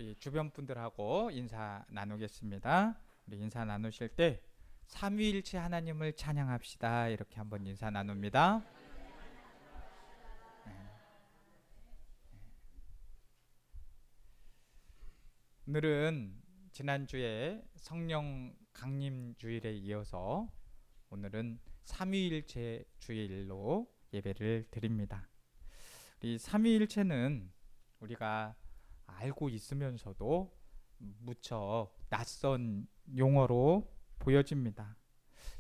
우리 주변 분들하고 인사 나누겠습니다. 우리 인사 나누실 때 삼위일체 하나님을 찬양합시다. 이렇게 한번 인사 나눕니다. 오늘은 지난주에 성령 강림 주일에 이어서 오늘은 삼위일체 주일로 예배를 드립니다. 이 삼위일체는 우리가 알고 있으면서도 무척 낯선 용어로 보여집니다.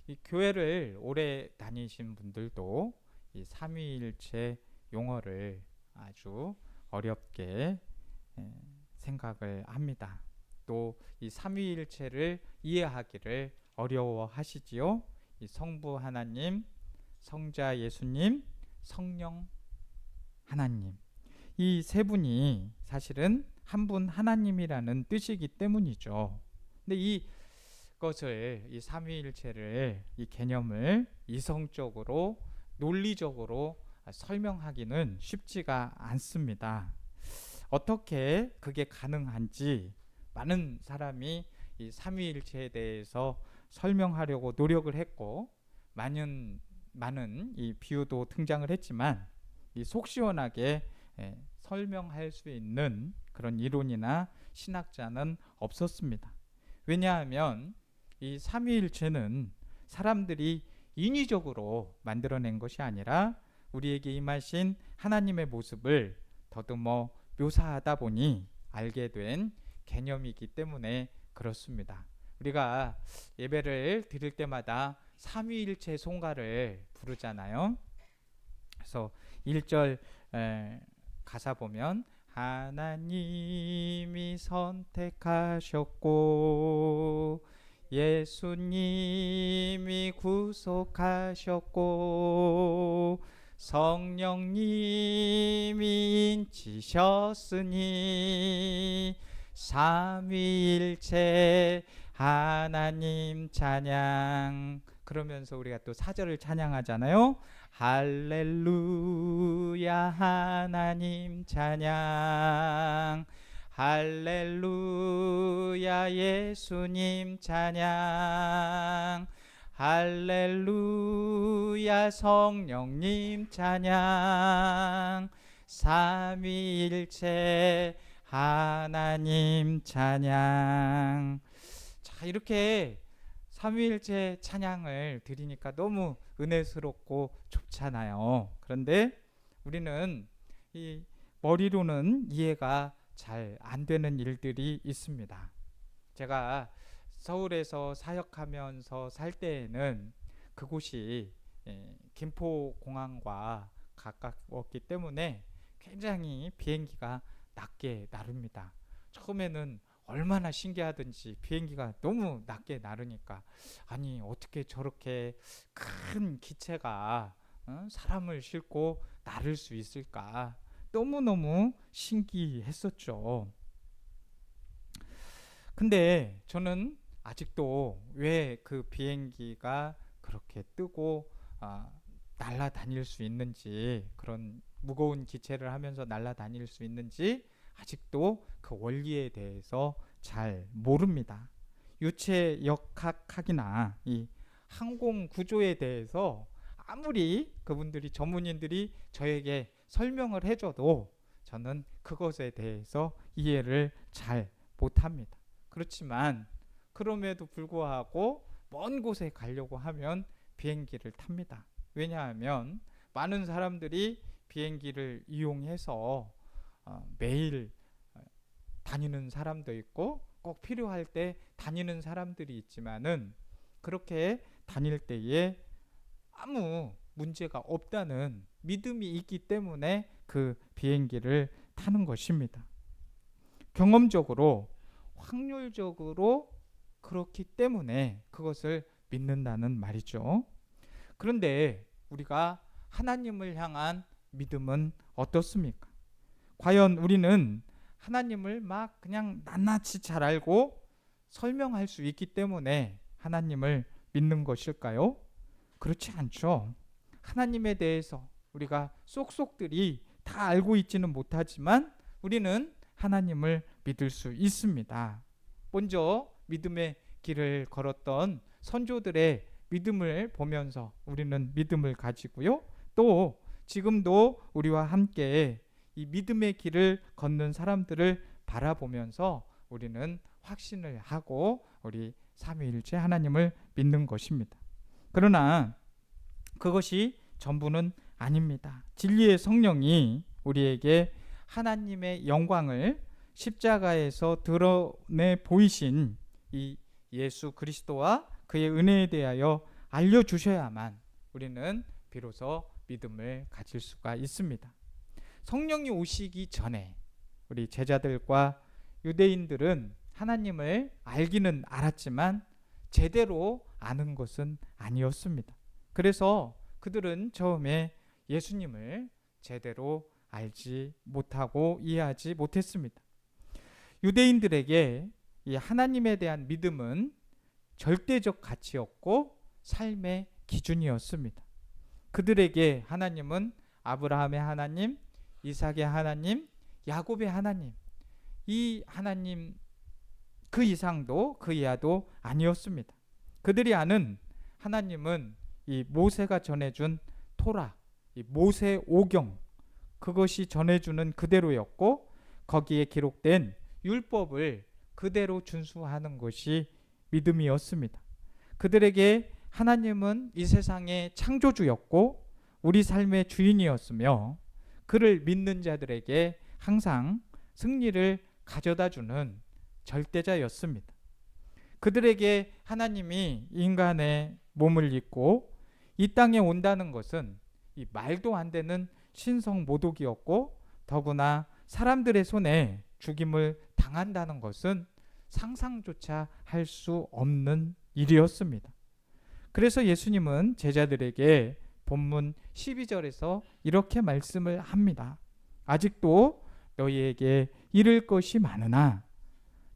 이 교회를 오래 다니신 분들도 이 삼위일체 용어를 아주 어렵게 생각을 합니다. 또 이 삼위일체를 이해하기를 어려워하시지요. 이 성부 하나님, 성자 예수님, 성령 하나님, 이 세 분이 사실은 한 분 하나님이라는 뜻이기 때문이죠. 근데 이것을 이 삼위일체를 이 개념을 이성적으로 논리적으로 설명하기는 쉽지가 않습니다. 어떻게 그게 가능한지 많은 사람이 이 삼위일체에 대해서 설명하려고 노력을 했고 많은 이 비유도 등장을 했지만 이 속 시원하게 설명할 수 있는 그런 이론이나 신학자는 없었습니다. 왜냐하면 이 삼위일체는 사람들이 인위적으로 만들어낸 것이 아니라 우리에게 임하신 하나님의 모습을 더듬어 묘사하다 보니 알게 된 개념이기 때문에 그렇습니다. 우리가 예배를 드릴 때마다 삼위일체 송가를 부르잖아요. 그래서 1절 가사 보면 하나님이 선택하셨고 예수님이 구속하셨고 성령님이 인치셨으니 삼위일체 하나님 찬양. 그러면서 우리가 또 4절을 찬양하잖아요. 할렐루야 하나님 찬양, 할렐루야 예수님 찬양, 할렐루야 성령님 찬양, 삼위일체 하나님 찬양. 자, 이렇게 삼위일체 찬양을 드리니까 너무 은혜스럽고 좋잖아요. 그런데 우리는 이 머리로는 이해가 잘 안 되는 일들이 있습니다. 제가 서울에서 사역하면서 살 때에는 그곳이 김포공항과 가까웠기 때문에 굉장히 비행기가 낮게 나릅니다. 처음에는 얼마나 신기하든지 비행기가 너무 낮게 나르니까 아니 어떻게 저렇게 큰 기체가 사람을 싣고 나를 수 있을까 너무너무 신기했었죠. 근데 저는 아직도 왜 그 비행기가 그렇게 뜨고 날아다닐 수 있는지, 그런 무거운 기체를 하면서 날아다닐 수 있는지 아직도 그 원리에 대해서 잘 모릅니다. 유체역학이나 이 항공 구조에 대해서 아무리 그분들이 전문인들이 저에게 설명을 해줘도 저는 그것에 대해서 이해를 잘 못합니다. 그렇지만 그럼에도 불구하고 먼 곳에 가려고 하면 비행기를 탑니다. 왜냐하면 많은 사람들이 비행기를 이용해서 매일 다니는 사람도 있고 꼭 필요할 때 다니는 사람들이 있지만은 그렇게 다닐 때에 아무 문제가 없다는 믿음이 있기 때문에 그 비행기를 타는 것입니다. 경험적으로 확률적으로 그렇기 때문에 그것을 믿는다는 말이죠. 그런데 우리가 하나님을 향한 믿음은 어떻습니까? 과연 우리는 하나님을 막 그냥 낱낱이 잘 알고 설명할 수 있기 때문에 하나님을 믿는 것일까요? 그렇지 않죠. 하나님에 대해서 우리가 쏙쏙들이 다 알고 있지는 못하지만 우리는 하나님을 믿을 수 있습니다. 먼저 믿음의 길을 걸었던 선조들의 믿음을 보면서 우리는 믿음을 가지고요. 또 지금도 우리와 함께 이 믿음의 길을 걷는 사람들을 바라보면서 우리는 확신을 하고 우리 삼위일체 하나님을 믿는 것입니다. 그러나 그것이 전부는 아닙니다. 진리의 성령이 우리에게 하나님의 영광을 십자가에서 드러내 보이신 이 예수 그리스도와 그의 은혜에 대하여 알려주셔야만 우리는 비로소 믿음을 가질 수가 있습니다. 성령이 오시기 전에 우리 제자들과 유대인들은 하나님을 알기는 알았지만 제대로 아는 것은 아니었습니다. 그래서 그들은 처음에 예수님을 제대로 알지 못하고 이해하지 못했습니다. 유대인들에게 이 하나님에 대한 믿음은 절대적 가치였고 삶의 기준이었습니다. 그들에게 하나님은 아브라함의 하나님, 이삭의 하나님, 야곱의 하나님, 이 하나님 그 이상도 그 이하도 아니었습니다. 그들이 아는 하나님은 이 모세가 전해준 토라, 이 모세 오경, 그것이 전해주는 그대로였고 거기에 기록된 율법을 그대로 준수하는 것이 믿음이었습니다. 그들에게 하나님은 이 세상의 창조주였고 우리 삶의 주인이었으며 그를 믿는 자들에게 항상 승리를 가져다주는 절대자였습니다. 그들에게 하나님이 인간의 몸을 입고 이 땅에 온다는 것은 이 말도 안 되는 신성 모독이었고 더구나 사람들의 손에 죽임을 당한다는 것은 상상조차 할 수 없는 일이었습니다. 그래서 예수님은 제자들에게 본문 12절에서 이렇게 말씀을 합니다. 아직도 너희에게 이를 것이 많으나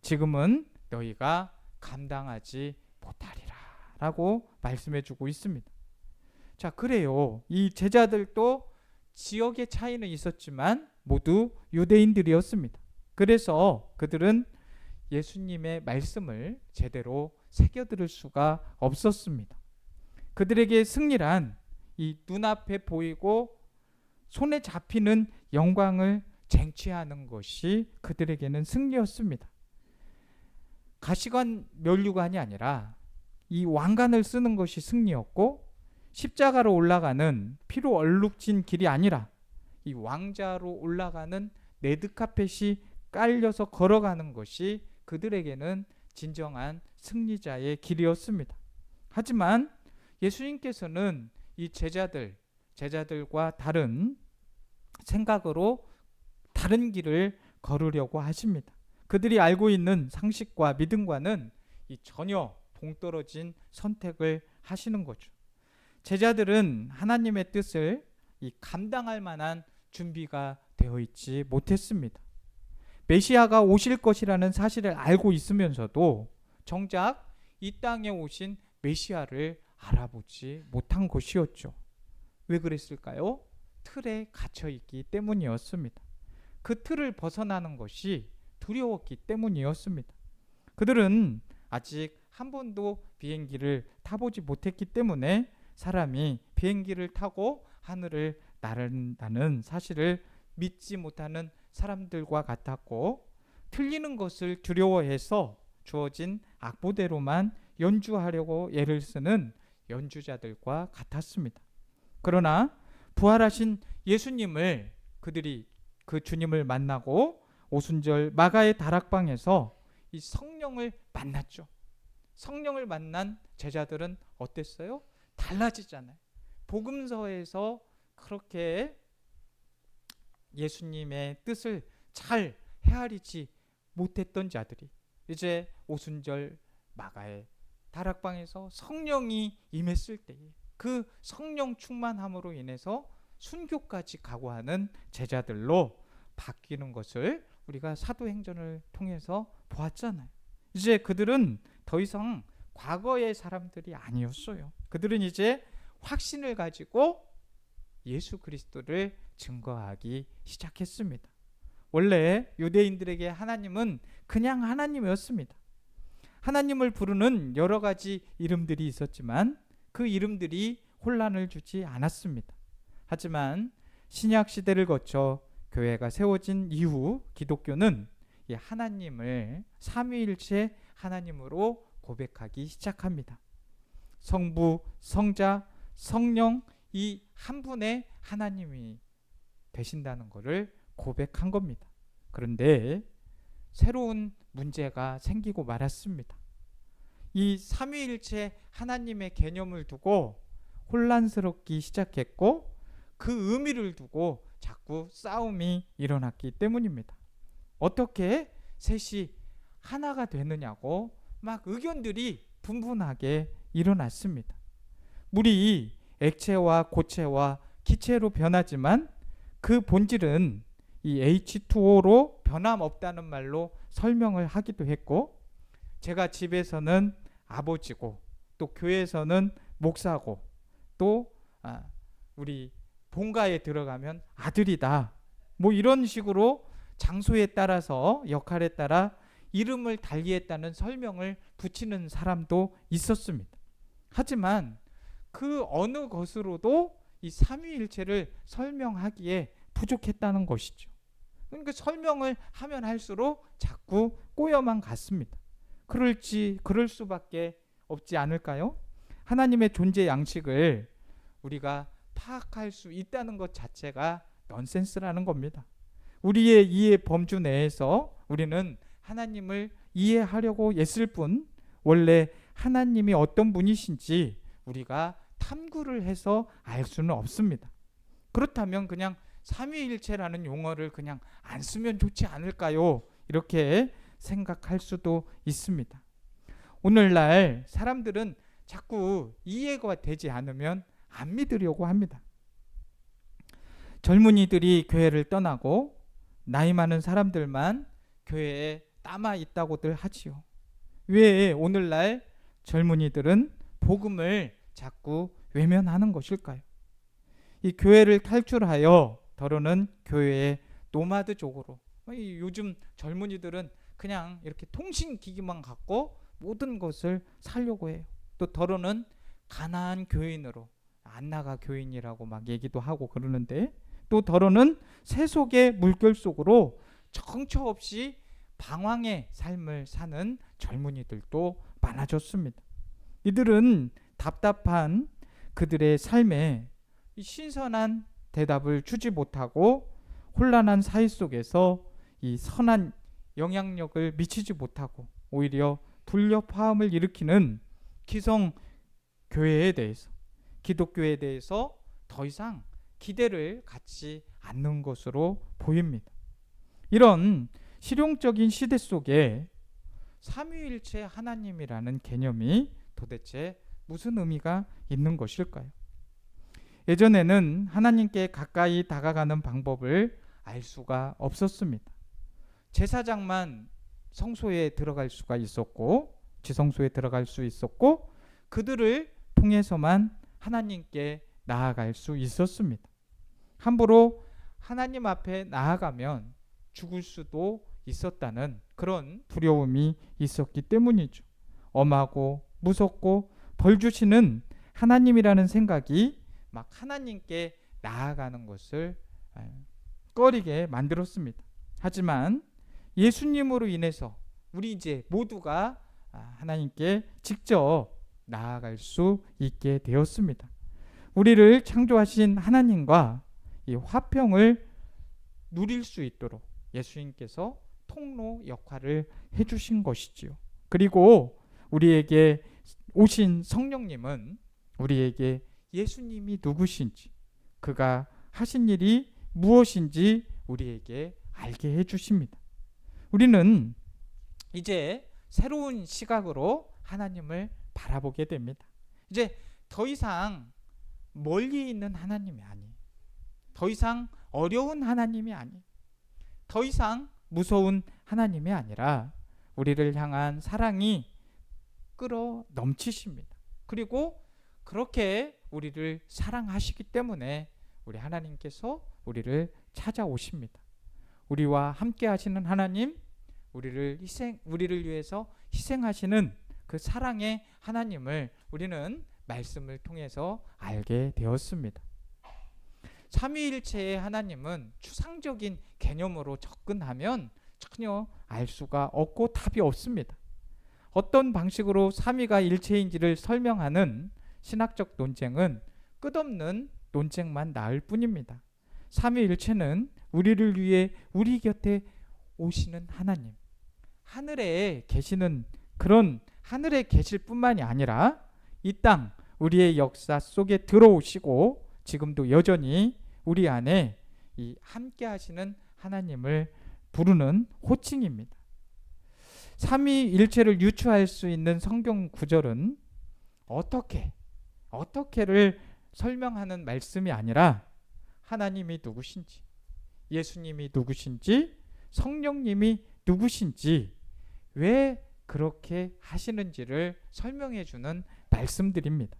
지금은 너희가 감당하지 못하리라 라고 말씀해 주고 있습니다. 자, 그래요. 이 제자들도 지역의 차이는 있었지만 모두 유대인들이었습니다. 그래서 그들은 예수님의 말씀을 제대로 새겨들을 수가 없었습니다. 그들에게 승리란 이 눈앞에 보이고 손에 잡히는 영광을 쟁취하는 것이 그들에게는 승리였습니다. 가시관 면류관이 아니라 이 왕관을 쓰는 것이 승리였고 십자가로 올라가는 피로 얼룩진 길이 아니라 이 왕자로 올라가는 레드카펫이 깔려서 걸어가는 것이 그들에게는 진정한 승리자의 길이었습니다. 하지만 예수님께서는 이 제자들과 다른 생각으로 다른 길을 걸으려고 하십니다. 그들이 알고 있는 상식과 믿음과는 이 전혀 동떨어진 선택을 하시는 거죠. 제자들은 하나님의 뜻을 이 감당할 만한 준비가 되어 있지 못했습니다. 메시아가 오실 것이라는 사실을 알고 있으면서도 정작 이 땅에 오신 메시아를 알아보지 못한 것이었죠. 왜 그랬을까요? 틀에 갇혀 있기 때문이었습니다. 그 틀을 벗어나는 것이 두려웠기 때문이었습니다. 그들은 아직 한 번도 비행기를 타보지 못했기 때문에 사람이 비행기를 타고 하늘을 나른다는 사실을 믿지 못하는 사람들과 같았고 틀리는 것을 두려워해서 주어진 악보대로만 연주하려고 애를 쓰는 연주자들과 같았습니다. 그러나 부활하신 예수님을 그들이 그 주님을 만나고 오순절 마가의 다락방에서 이 성령을 만났죠. 성령을 만난 제자들은 어땠어요? 달라지잖아요. 복음서에서 그렇게 예수님의 뜻을 잘 헤아리지 못했던 자들이 이제 오순절 마가의 다락방에서 성령이 임했을 때에 그 성령 충만함으로 인해서 순교까지 각오하는 제자들로 바뀌는 것을 우리가 사도행전을 통해서 보았잖아요. 이제 그들은 더 이상 과거의 사람들이 아니었어요. 그들은 이제 확신을 가지고 예수 그리스도를 증거하기 시작했습니다. 원래 유대인들에게 하나님은 그냥 하나님이었습니다. 하나님을 부르는 여러 가지 이름들이 있었지만 그 이름들이 혼란을 주지 않았습니다. 하지만 신약 시대를 거쳐 교회가 세워진 이후 기독교는 이 하나님을 삼위일체 하나님으로 고백하기 시작합니다. 성부, 성자, 성령 이 한 분의 하나님이 되신다는 것을 고백한 겁니다. 그런데 새로운 문제가 생기고 말았습니다. 이 삼위일체 하나님의 개념을 두고 혼란스럽기 시작했고 그 의미를 두고 자꾸 싸움이 일어났기 때문입니다. 어떻게 셋이 하나가 되느냐고 막 의견들이 분분하게 일어났습니다. 물이 액체와 고체와 기체로 변하지만 그 본질은 이 H2O로 변함없다는 말로 설명을 하기도 했고, 제가 집에서는 아버지고 또 교회에서는 목사고 또 우리 본가에 들어가면 아들이다, 뭐 이런 식으로 장소에 따라서 역할에 따라 이름을 달리했다는 설명을 붙이는 사람도 있었습니다. 하지만 그 어느 것으로도 이 삼위일체를 설명하기에 부족했다는 것이죠. 그러니까 설명을 하면 할수록 자꾸 꼬여만 갔습니다. 그럴 수밖에 없지 않을까요? 하나님의 존재 양식을 우리가 파악할 수 있다는 것 자체가 넌센스라는 겁니다. 우리의 이해 범주 내에서 우리는 하나님을 이해하려고 애쓸 뿐 원래 하나님이 어떤 분이신지 우리가 탐구를 해서 알 수는 없습니다. 그렇다면 그냥 삼위일체라는 용어를 그냥 안 쓰면 좋지 않을까요? 이렇게 생각할 수도 있습니다. 오늘날 사람들은 자꾸 이해가 되지 않으면 안 믿으려고 합니다. 젊은이들이 교회를 떠나고 나이 많은 사람들만 교회에 남아 있다고들 하지요. 왜 오늘날 젊은이들은 복음을 자꾸 외면하는 것일까요? 이 교회를 탈출하여 더러는 교회의 노마드족으로, 요즘 젊은이들은 그냥 이렇게 통신기기만 갖고 모든 것을 살려고 해요. 또 더러는 가난한 교인으로, 안나가 교인이라고 막 얘기도 하고 그러는데, 또 더러는 세속의 물결 속으로 정처 없이 방황의 삶을 사는 젊은이들도 많아졌습니다. 이들은 답답한 그들의 삶에 신선한 대답을 주지 못하고 혼란한 사회 속에서 이 선한 영향력을 미치지 못하고 오히려 불협화음을 일으키는 기성 교회에 대해서, 기독교에 대해서 더 이상 기대를 갖지 않는 것으로 보입니다. 이런 실용적인 시대 속에 삼위일체 하나님이라는 개념이 도대체 무슨 의미가 있는 것일까요? 예전에는 하나님께 가까이 다가가는 방법을 알 수가 없었습니다. 제사장만 성소에 들어갈 수가 있었고, 지성소에 들어갈 수 있었고, 그들을 통해서만 하나님께 나아갈 수 있었습니다. 함부로 하나님 앞에 나아가면 죽을 수도 있었다는 그런 두려움이 있었기 때문이죠. 엄하고 무섭고 벌 주시는 하나님이라는 생각이 막 하나님께 나아가는 것을 꺼리게 만들었습니다. 하지만 예수님으로 인해서 우리 이제 모두가 하나님께 직접 나아갈 수 있게 되었습니다. 우리를 창조하신 하나님과 이 화평을 누릴 수 있도록 예수님께서 통로 역할을 해주신 것이지요. 그리고 우리에게 오신 성령님은 우리에게 예수님이 누구신지, 그가 하신 일이 무엇인지 우리에게 알게 해주십니다. 우리는 이제 새로운 시각으로 하나님을 바라보게 됩니다. 이제 더 이상 멀리 있는 하나님이 아니에요. 더 이상 어려운 하나님이 아니에요. 더 이상 무서운 하나님이 아니라 우리를 향한 사랑이 끌어 넘치십니다. 그리고 그렇게 우리를 사랑하시기 때문에 우리 하나님께서 우리를 찾아오십니다. 우리와 함께 하시는 하나님, 우리를 위해서 희생하시는 그 사랑의 하나님을 우리는 말씀을 통해서 알게 되었습니다. 삼위일체의 하나님은 추상적인 개념으로 접근하면 전혀 알 수가 없고 답이 없습니다. 어떤 방식으로 삼위가 일체인지를 설명하는 신학적 논쟁은 끝없는 논쟁만 낳을 뿐입니다. 삼위일체는 우리를 위해 우리 곁에 오시는 하나님, 하늘에 계시는 그런 하늘에 계실 뿐만이 아니라 이 땅 우리의 역사 속에 들어오시고 지금도 여전히 우리 안에 이 함께 하시는 하나님을 부르는 호칭입니다. 삼위일체를 유추할 수 있는 성경 구절은 어떻게를 설명하는 말씀이 아니라 하나님이 누구신지, 예수님이 누구신지, 성령님이 누구신지, 왜 그렇게 하시는지를 설명해 주는 말씀들입니다.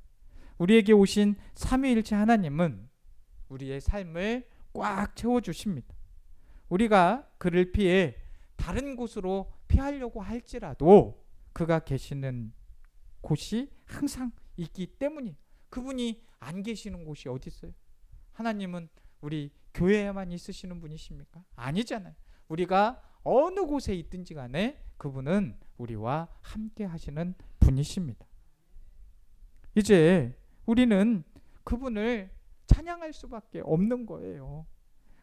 우리에게 오신 삼위일체 하나님은 우리의 삶을 꽉 채워주십니다. 우리가 그를 피해 다른 곳으로 피하려고 할지라도 그가 계시는 곳이 항상 있기 때문이에요. 그분이 안 계시는 곳이 어디 있어요? 하나님은 우리 교회에만 있으시는 분이십니까? 아니잖아요. 우리가 어느 곳에 있든지 간에 그분은 우리와 함께 하시는 분이십니다. 이제 우리는 그분을 찬양할 수밖에 없는 거예요.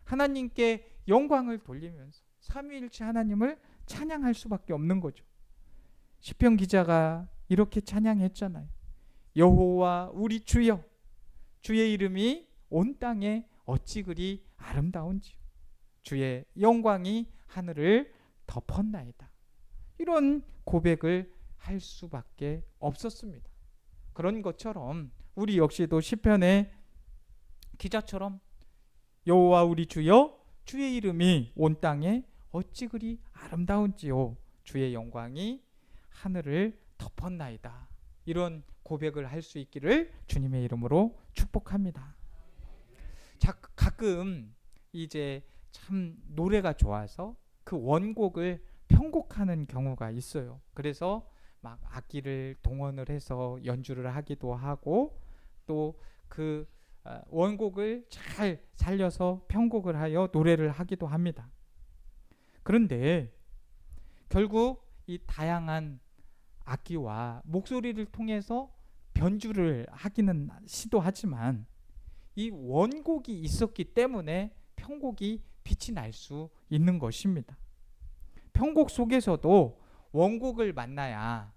하나님께 영광을 돌리면서 삼위일체 하나님을 찬양할 수밖에 없는 거죠. 시편 기자가 이렇게 찬양했잖아요. 여호와 우리 주여, 주의 이름이 온 땅에 어찌 그리 아름다운지, 주의 영광이 하늘을 덮었나이다. 이런 고백을 할 수밖에 없었습니다. 그런 것처럼 우리 역시도 시편의 기자처럼 여호와 우리 주여, 주의 이름이 온 땅에 어찌 그리 아름다운지요, 주의 영광이 하늘을 덮었나이다. 이런 고백을 할 수 있기를 주님의 이름으로 축복합니다. 가끔 이제 참 노래가 좋아서 그 원곡을 편곡하는 경우가 있어요. 그래서 막 악기를 동원을 해서 연주를 하기도 하고 또 그 원곡을 잘 살려서 편곡을 하여 노래를 하기도 합니다. 그런데 결국 이 다양한 악기와 목소리를 통해서 변주를 하기는 시도하지만 이 원곡이 있었기 때문에 편곡이 빛이 날 수 있는 것입니다. 편곡 속에서도 원곡을 만나야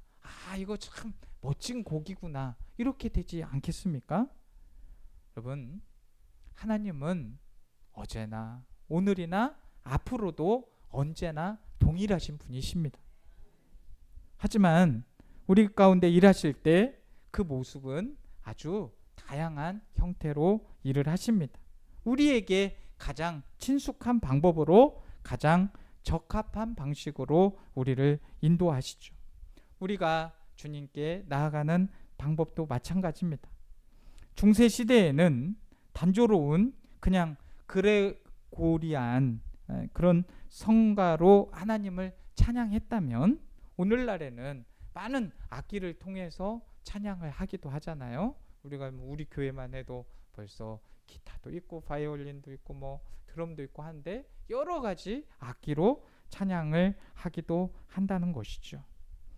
이거 참 멋진 곡이구나 이렇게 되지 않겠습니까? 여러분, 하나님은 어제나 오늘이나 앞으로도 언제나 동일하신 분이십니다. 하지만 우리 가운데 일하실 때 그 모습은 아주 다양한 형태로 일을 하십니다. 우리에게 가장 친숙한 방법으로 가장 적합한 방식으로 우리를 인도하시죠. 우리가 주님께 나아가는 방법도 마찬가지입니다. 중세 시대에는 단조로운 그냥 그레고리안 그런 성가로 하나님을 찬양했다면 오늘날에는 많은 악기를 통해서 찬양을 하기도 하잖아요. 우리가 우리 교회만 해도 벌써 기타도 있고 바이올린도 있고 뭐 드럼도 있고 한데 여러 가지 악기로 찬양을 하기도 한다는 것이죠.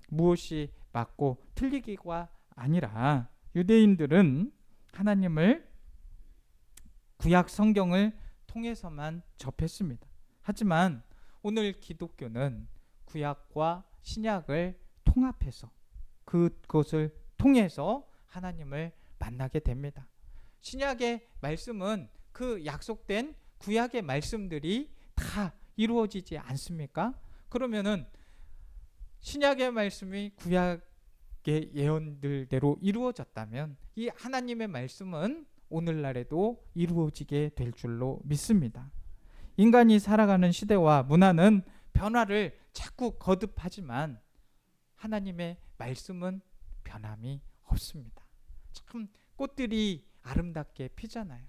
무엇이 맞고 틀리기가 아니라 유대인들은 하나님을 구약 성경을 통해서만 접했습니다. 하지만 오늘 기독교는 구약과 신약을 통합해서 그것을 통해서 하나님을 만나게 됩니다. 신약의 말씀은 그 약속된 구약의 말씀들이 다 이루어지지 않습니까? 그러면은 신약의 말씀이 구약의 예언들대로 이루어졌다면 이 하나님의 말씀은 오늘날에도 이루어지게 될 줄로 믿습니다. 인간이 살아가는 시대와 문화는 변화를 자꾸 거듭하지만 하나님의 말씀은 변함이 없습니다. 참 꽃들이 아름답게 피잖아요.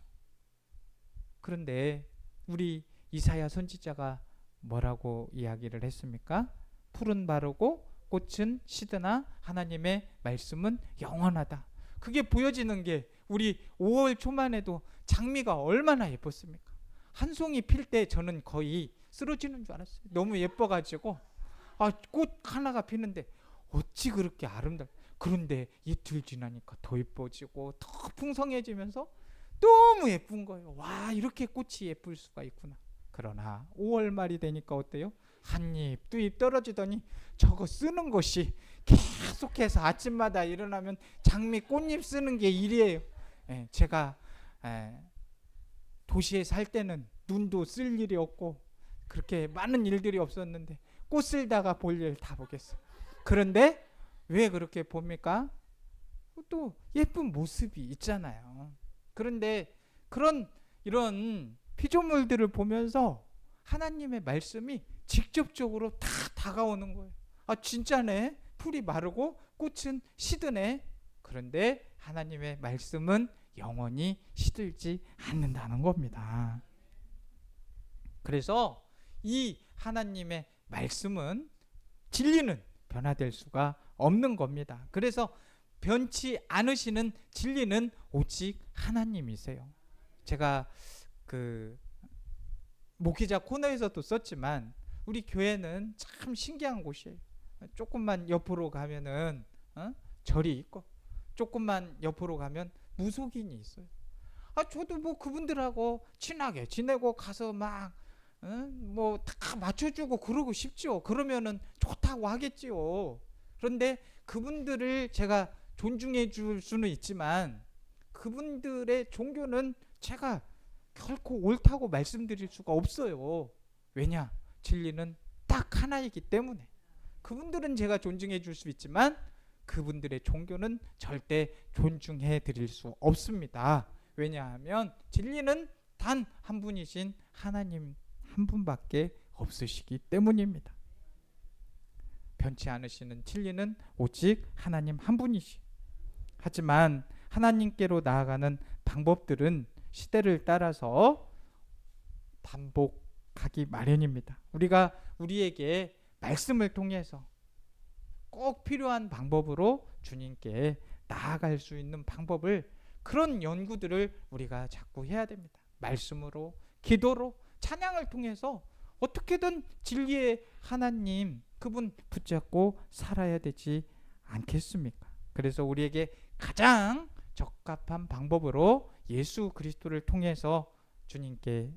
그런데 우리 이사야 선지자가 뭐라고 이야기를 했습니까? 풀은 마르고 꽃은 시드나 하나님의 말씀은 영원하다. 그게 보여지는 게 우리 5월 초만 해도 장미가 얼마나 예뻤습니까? 한 송이 필 때 저는 거의 쓰러지는 줄 알았어요. 너무 예뻐가지고 꽃 하나가 피는데 어찌 그렇게 아름다워. 그런데 이틀 지나니까 더 예뻐지고 더 풍성해지면서 너무 예쁜 거예요. 와, 이렇게 꽃이 예쁠 수가 있구나. 그러나 5월 말이 되니까 어때요? 한 입, 두 입 떨어지더니 저거 쓰는 것이 계속해서 아침마다 일어나면 장미 꽃잎 쓰는 게 일이에요. 제가 도시에 살 때는 눈도 쓸 일이 없고 그렇게 많은 일들이 없었는데 꽃 쓸다가 볼 일 다 보겠어요. 그런데 왜 그렇게 봅니까? 또 예쁜 모습이 있잖아요. 그런데 이런 피조물들을 보면서 하나님의 말씀이 직접적으로 다 다가오는 거예요. 진짜네. 풀이 마르고 꽃은 시드네. 그런데 하나님의 말씀은 영원히 시들지 않는다는 겁니다. 그래서 이 하나님의 말씀은 진리는 변화될 수가 없는 겁니다. 그래서 변치 않으시는 진리는 오직 하나님이세요. 제가 그 목회자 코너에서도 썼지만 우리 교회는 참 신기한 곳이에요. 조금만 옆으로 가면은 절이 있고 조금만 옆으로 가면 무속인이 있어요. 저도 뭐 그분들하고 친하게 지내고 가서 막 뭐 다 맞춰주고 그러고 싶죠. 그러면은 좋다고 하겠지요. 그런데 그분들을 제가 존중해 줄 수는 있지만 그분들의 종교는 제가 결코 옳다고 말씀드릴 수가 없어요. 왜냐? 진리는 딱 하나이기 때문에. 그분들은 제가 존중해 줄 수 있지만 그분들의 종교는 절대 존중해 드릴 수 없습니다. 왜냐하면 진리는 단 한 분이신 하나님 한 분밖에 없으시기 때문입니다. 변치 않으시는 진리는 오직 하나님 한 분이시. 하지만 하나님께로 나아가는 방법들은 시대를 따라서 반복하기 마련입니다. 우리가 우리에게 말씀을 통해서 꼭 필요한 방법으로 주님께 나아갈 수 있는 방법을, 그런 연구들을 우리가 자꾸 해야 됩니다. 말씀으로, 기도로, 찬양을 통해서 어떻게든 진리의 하나님 그분 붙잡고 살아야 되지 않겠습니까? 그래서 우리에게 가장 적합한 방법으로 예수 그리스도를 통해서 주님께,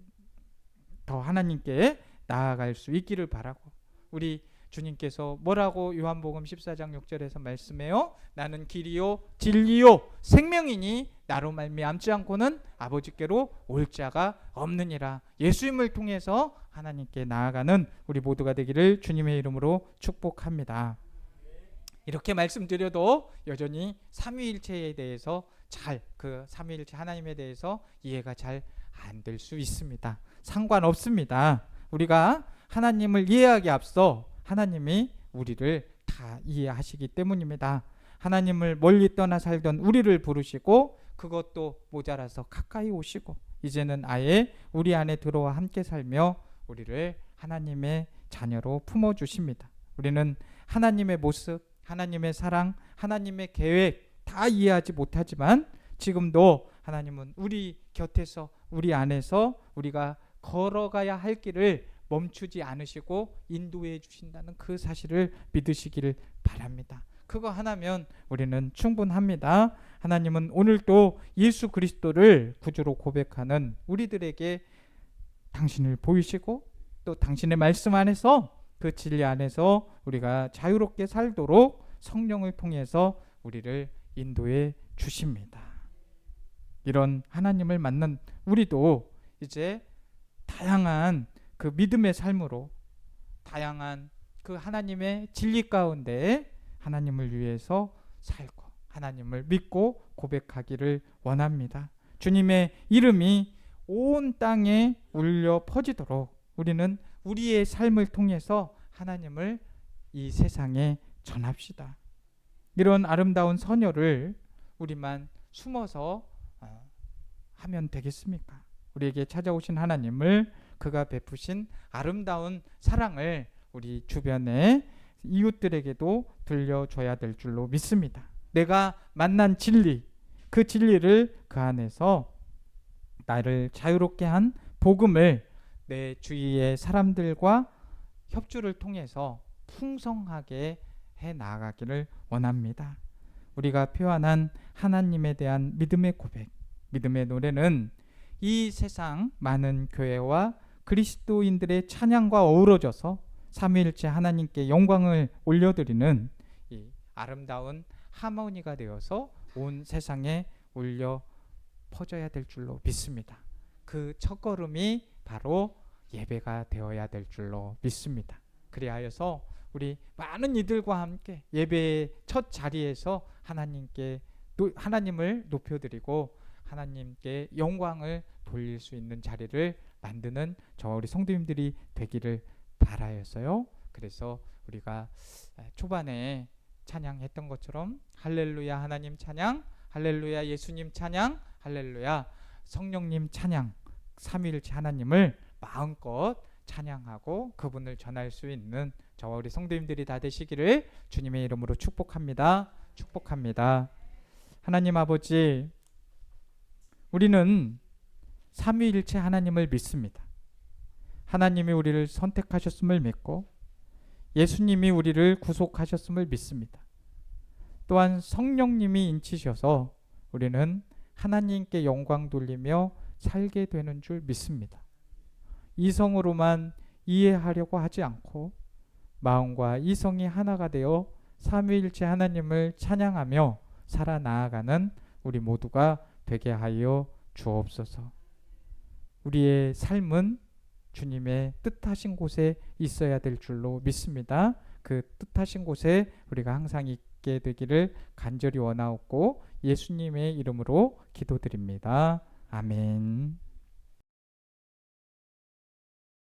더 하나님께 나아갈 수 있기를 바라고, 우리 주님께서 뭐라고 요한복음 14장 6절에서 말씀해요? 나는 길이요 진리요 생명이니 나로 말미암지 않고는 아버지께로 올 자가 없느니라. 예수님을 통해서 하나님께 나아가는 우리 모두가 되기를 주님의 이름으로 축복합니다. 이렇게 말씀드려도 여전히 삼위일체에 대해서 그 삼위일체 하나님에 대해서 이해가 잘 안 될 수 있습니다. 상관없습니다. 우리가 하나님을 이해하기 앞서 하나님이 우리를 다 이해하시기 때문입니다. 하나님을 멀리 떠나 살던 우리를 부르시고 그것도 모자라서 가까이 오시고 이제는 아예 우리 안에 들어와 함께 살며 우리를 하나님의 자녀로 품어주십니다. 우리는 하나님의 모습, 하나님의 사랑, 하나님의 계획 다 이해하지 못하지만 지금도 하나님은 우리 곁에서, 우리 안에서 우리가 걸어가야 할 길을 멈추지 않으시고 인도해 주신다는 그 사실을 믿으시기를 바랍니다. 그거 하나면 우리는 충분합니다. 하나님은 오늘도 예수 그리스도를 구주로 고백하는 우리들에게 당신을 보이시고 또 당신의 말씀 안에서, 그 진리 안에서 우리가 자유롭게 살도록 성령을 통해서 우리를 인도해 주십니다. 이런 하나님을 만난 우리도 이제 다양한 그 믿음의 삶으로, 다양한 그 하나님의 진리 가운데 하나님을 위해서 살고 하나님을 믿고 고백하기를 원합니다. 주님의 이름이 온 땅에 울려 퍼지도록 우리는 우리의 삶을 통해서 하나님을 이 세상에 전합시다. 이런 아름다운 선녀를 우리만 숨어서 하면 되겠습니까? 우리에게 찾아오신 하나님을 그가 베푸신 아름다운 사랑을 우리 주변의 이웃들에게도 들려줘야 될 줄로 믿습니다. 내가 만난 진리, 그 진리를 그 안에서 나를 자유롭게 한 복음을 내 주위의 사람들과 협주를 통해서 풍성하게 해 나가기를 원합니다. 우리가 표현한 하나님에 대한 믿음의 고백, 믿음의 노래는 이 세상 많은 교회와 그리스도인들의 찬양과 어우러져서 삼위일체 하나님께 영광을 올려드리는 이 아름다운 하모니가 되어서 온 세상에 울려 퍼져야 될 줄로 믿습니다. 그 첫걸음이 바로 예배가 되어야 될 줄로 믿습니다. 그리하여서 우리 많은 이들과 함께 예배의 첫 자리에서 하나님을 높여드리고 하나님께 영광을 돌릴 수 있는 자리를 만드는 저와 우리 성도님들이 되기를 바라였어요. 그래서 우리가 초반에 찬양했던 것처럼 할렐루야 하나님 찬양, 할렐루야 예수님 찬양, 할렐루야 성령님 찬양, 삼위일체 하나님을 마음껏 찬양하고 그분을 전할 수 있는 저와 우리 성도님들이 다 되시기를 주님의 이름으로 축복합니다. 축복합니다. 하나님 아버지, 우리는 삼위일체 하나님을 믿습니다. 하나님이 우리를 선택하셨음을 믿고 예수님이 우리를 구속하셨음을 믿습니다. 또한 성령님이 인치셔서 우리는 하나님께 영광 돌리며 살게 되는 줄 믿습니다. 이성으로만 이해하려고 하지 않고 마음과 이성이 하나가 되어 삼위일체 하나님을 찬양하며 살아나아가는 우리 모두가 되게 하여 주옵소서. 우리의 삶은 주님의 뜻하신 곳에 있어야 될 줄로 믿습니다. 그 뜻하신 곳에 우리가 항상 있게 되기를 간절히 원하옵고 예수님의 이름으로 기도드립니다. 아멘.